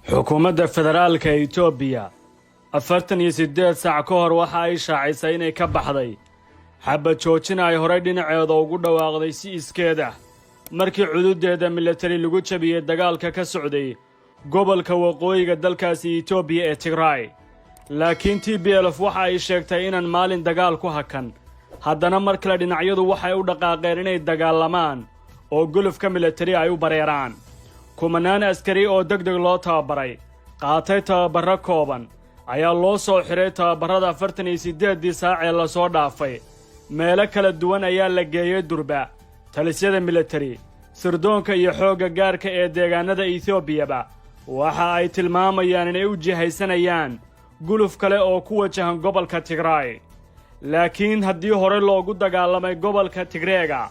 xukuumadda federaalka Itoobiya 48 saac ka hor waxa ay shaacisay inay ka baxday xabad joojin ay horay dhinaceeda ugu dhawaaqday si iskeed ah markii cududeeda military lagu jabiyay dagaalka ka socday gobolka waqooyiga dalkaasi Itoobiya ee Tigray laakiin TPLF waxa ay sheegtay inaan maalin dagaal ku hakan haddana mar kale dhinacyadu waxay u dhaqaaqeen inay dagaalamaan oo gulufka military ay u bareeraan kumanaan askari oo degdeg loo tababaray qaatay tababaro kooban ayaa loo soo xiray tababarada 48 saac ee la soo dhaafay meelo kala duwan ayaa la geeyay durba talisyada military sirdoonka iyo xoogga gaarka ee deegaanada Itoobiya waxa ay tilmaamayaan inay u jihaysanayaan guluf kale oo ku wajahan gobolka Tigray laakiin haddii hore loogu dagaalamay gobolka Tigreega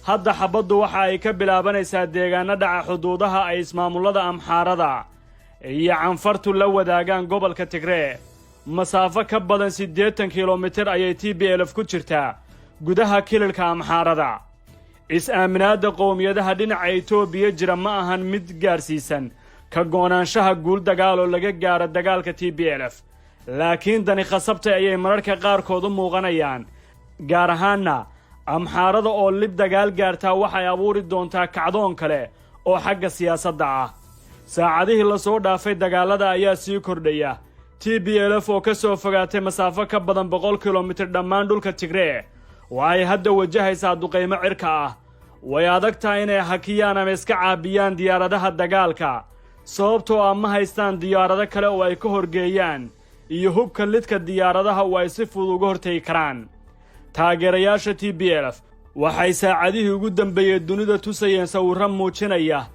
hadda xabaddu waxa ay ka bilaabanaysaa deegaanada dhaca xuduudaha ay ismaamulada Amxaarada iyo Canfartu la wadaagaan gobolka Tigray masaafo ka badan 80 kiiloomitir ayay TPLF ku jirtaa gudaha kililka Amxaarada is-aaminaadda qowmiyadaha dhinaca Itoobiya jira ma ahan mid gaarsiisan ka go'naanshaha guul dagaal oo laga gaaro dagaalka TPLF laakiin dani khasabtay ayay mararka qaarkood u muuqanayaan gaar ahaanna Amxaarada oo lib dagaal gaartaa waxay abuuri doontaa kacdoon kale oo xagga siyaasadda ah saacadihii la soo dhaafay dagaalada ayaa sii kordhaya TPLF oo ka soo fogaatay masaafo ka badan 100 kiiloomitir dhammaan dhulka Tigray waxay hadda wajahaysaa duqeymo cirka ah way adagtahay inay hakiyaan ama iska caabiyaan diyaaradaha dagaalka sababtoo ah ma haystaan diyaarado kale oo ay ka horgeeyaan iyo hubka lidka diyaaradaha oo ay si fudud uga hortagi karaan taageerayaasha TPLF waxay saacadihii ugu dambeeyay dunida tusayeen sawirro muujinaya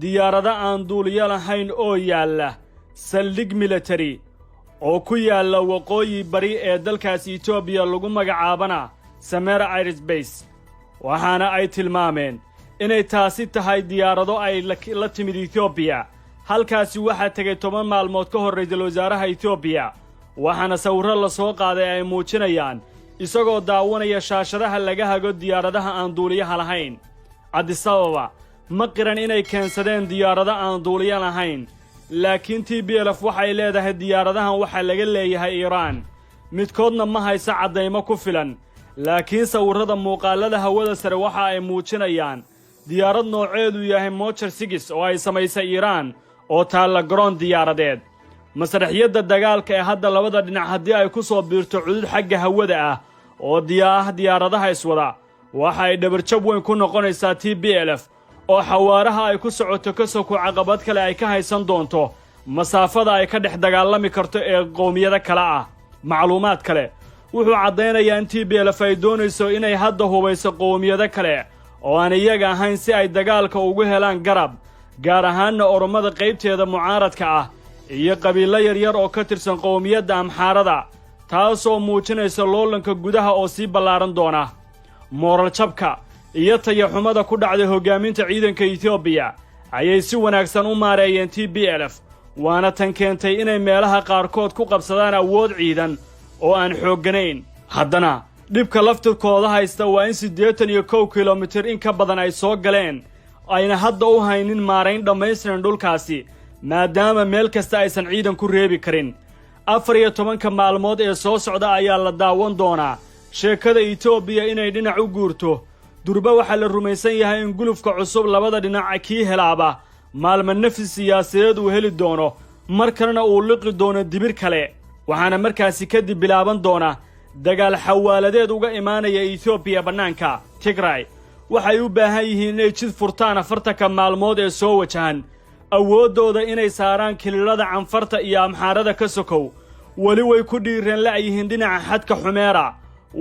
diyaarado aan duuliye lahayn oo yaalla saldhig military oo ku yaalla waqooyi bari ee dalkaas Itoobiya lagu magacaabana Samara Aerospace waxaana ay tilmaameen inay taasi tahay diyaarado ay la timid Itoobiya halkaasi waxa tagay 10 maalmood ka hor ra'iisul wasaaraha Itoobiya waxaana sawirro la soo qaaday ay muujinayaan isagoo daawanaya shaashadaha laga hago diyaaradaha aan duuliyaha lahayn Addis Ababa ma qiran inay keensadeen diyaarado aan duuliye lahayn laakiin TPLF waxay leedahay diyaaradahan waxa laga leeyahay Iran midkoodna ma haysa cadeymo ku filan laakiin sawirrada muuqaalada hawada sare waxa ay muujinayaan diyaarad nooceedu yahay Mocher 6 oo ay samaysay Iran oo taalla garoon diyaaradeed masraxiyada dagaalka ee hadda labada dhinac haddii ay ku soo biirto cudud xagga hawada ah oo diyaaradaha iswada waxa ay dhabarjab weyn ku noqonaysaa TPLF oo xawaaraha ay ku socoto ka soo ku caqabad kale ay ka haysan doonto masaafada ay ka dhex dagaalami karto ee qowmiyada kale ah macluumaad kale wuxuu cadeynayaa in TPLF ay doonayso inay hadda hubayso qowmiyada kale oo aan iyaga ahayn si ay dagaalka ugu helaan garab gaar ahaanna oromada qaybteeda mucaaradka ah iyo qabiilo yaryar oo ka tirsan qowmiyadda Amxaarada taasoo muujinaysa loolanka gudaha oo sii ballaaran doona moral jabka iyo tayaxumada ku dhacday hogaaminta ciidanka Itoobiya ayay si wanaagsan u maareeyeen TPLF waana tan keentay inay meelaha qaarkood ku qabsadaan awood ciidan oo aan xoogganayn haddana dhibka laftirkooda haysta waa in 81 kiiloomitir in ka badan ay soo galeen ayna hadda u haynin maarayn dhammaystiran dhulkaasi maadaama meel kasta aysan ciidan ku reebi karin 14 maalmood ee soo socda ayaa la daawan doonaa sheekada Itoobiya inay dhinac u guurto durba waxa la rumaysan yahay in gulufka cusub labada dhinac kii helaaba maalmo nafsi siyaasadeed uu heli doono markana uu liqi doono dibir kale waxaana markaasi kadib bilaaban doona dagaal xawaaladeed uga imaanaya Itoobiya banaanka Tigray waxay u baahan yihiin inay jid furtaan 40 maalmood ee soo wajahan awoodooda inay saaraan kililada Canfarta iyo Amxaarada ka sokow wali way ku dhiireen la yihiin dhinaca xadka Xumeera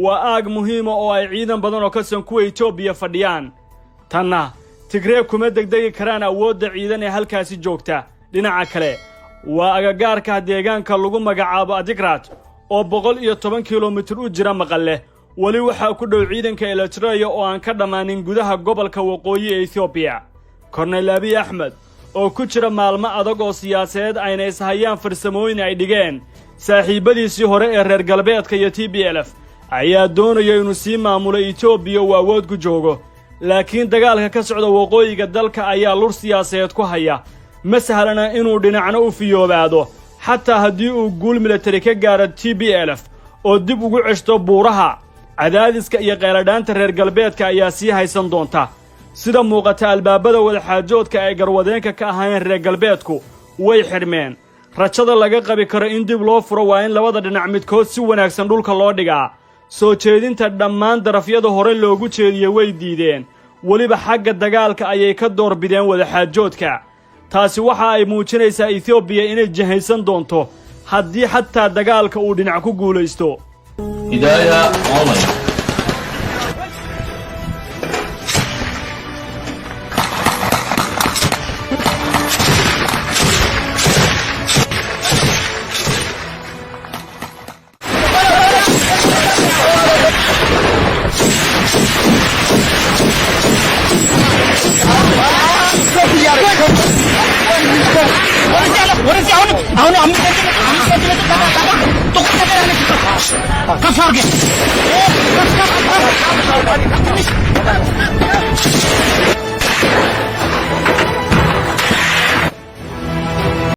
waa aag muhiim oo ay ciidan badan oo ka san kuwa Itoobiya fadhiyaan tanna Tigray kuma degdegi karaan awoodda ciidan ee halkaasi joogta dhinaca kale waa agagaarka deegaanka lagu magacaabo Adigrat oo 110 kiiloomitir u jira Maqalle wali waxa ku dhow ciidanka Eritrea oo aan ka dhamaanin gudaha gobolka waqooyi ee Itoobiya Colonel Abiy Ahmed oo ku jira maalmo adag oo siyaasadeed ayna ishayaan farsamooyin ay dhigeen saaxiibadiisii hore ee reer galbeedka iyo TPLF ayaa doonaya inuu sii maamulo Itoobiya oo awood ku joogo laakiin dagaalka ka socda waqooyiga dalka ayaa lur siyaasadeed ku haya ma sahlana inuu dhinacna u fiyoobaado xataa haddii uu guul milatari ka gaaro TPLF oo dib ugu ceshto buuraha cadaadiska iyo qeyladhaanta reer galbeedka ayaa sii haysan doonta sida muuqata albaabada wadaxaajoodka ay garwadeenka ka ahaayeen reer galbeedku way xidhmeen rajada laga qabi karo in dib loo furo waa in labada dhinac midkood si wanaagsan dhulka loo dhigaa soo jeedinta dhammaan darafyada hore loogu jeediyey way diideen weliba xagga dagaalka ayay ka doorbideen wadaxaajoodka taasi waxa ay muujinaysaa Ethiopia inay jahaysan doonto haddii xataa dagaalka uu dhinac ku guulaysto Hidayah Online Don't forget.